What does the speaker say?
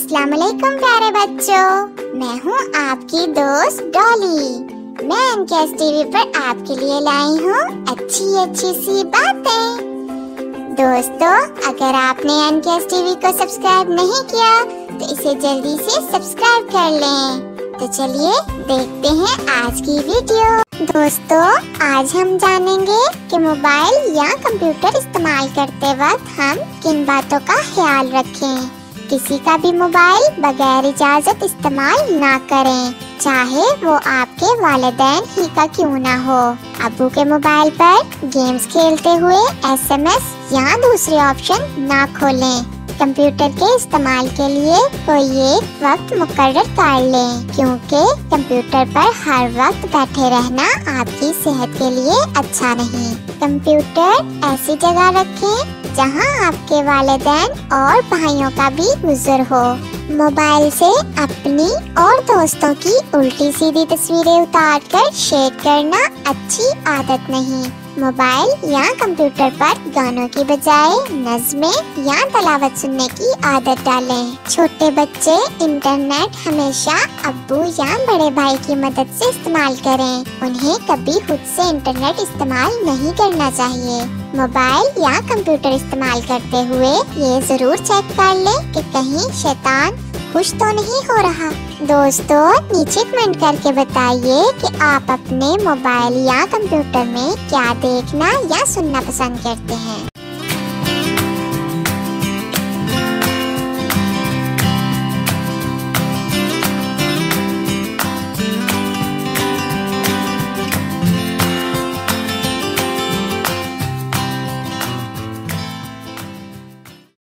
अस्सलाम वालेकुम प्यारे बच्चों, मैं हूँ आपकी दोस्त डॉली। मैं एनकेएस टीवी पर आपके लिए लाई हूँ अच्छी सी बातें। दोस्तों, अगर आपने एनकेएस टीवी को सब्सक्राइब नहीं किया तो इसे जल्दी से सब्सक्राइब कर लें। तो चलिए देखते हैं आज की वीडियो। दोस्तों, आज हम जानेंगे कि मोबाइल या कंप्यूटर इस्तेमाल करते वक्त हम किन बातों का ख्याल रखें। किसी का भी मोबाइल बगैर इजाजत इस्तेमाल ना करें, चाहे वो आपके वालिदैन ही का क्यों ना हो। अब्बू के मोबाइल पर गेम्स खेलते हुए SMS या दूसरे ऑप्शन ना खोलें। कंप्यूटर के इस्तेमाल के लिए कोई एक वक्त मुकर्रर कर लें, क्योंकि कंप्यूटर पर हर वक्त बैठे रहना आपकी सेहत के लिए अच्छा नहीं। कंप्यूटर ऐसी जगह रखें जहां आपके वालिदैन और भाइयों का भी गुज़र हो। मोबाइल से अपनी और दोस्तों की उल्टी सीधी तस्वीरें उतारकर शेयर करना अच्छी आदत नहीं। मोबाइल या कंप्यूटर पर गानों की बजाय नज़्में या तलावत सुनने की आदत डालें। छोटे बच्चे इंटरनेट हमेशा अब्बू या बड़े भाई की मदद से इस्तेमाल करें। उन्हें कभी खुद से इंटरनेट इस्तेमाल नहीं करना चाहिए। मोबाइल या कंप्यूटर इस्तेमाल करते हुए ये जरूर चेक कर लें कि कहीं शैतान खुश तो नहीं हो रहा। दोस्तों, नीचे कमेंट करके बताइए कि आप अपने मोबाइल या कंप्यूटर में क्या देखना या सुनना पसंद करते हैं।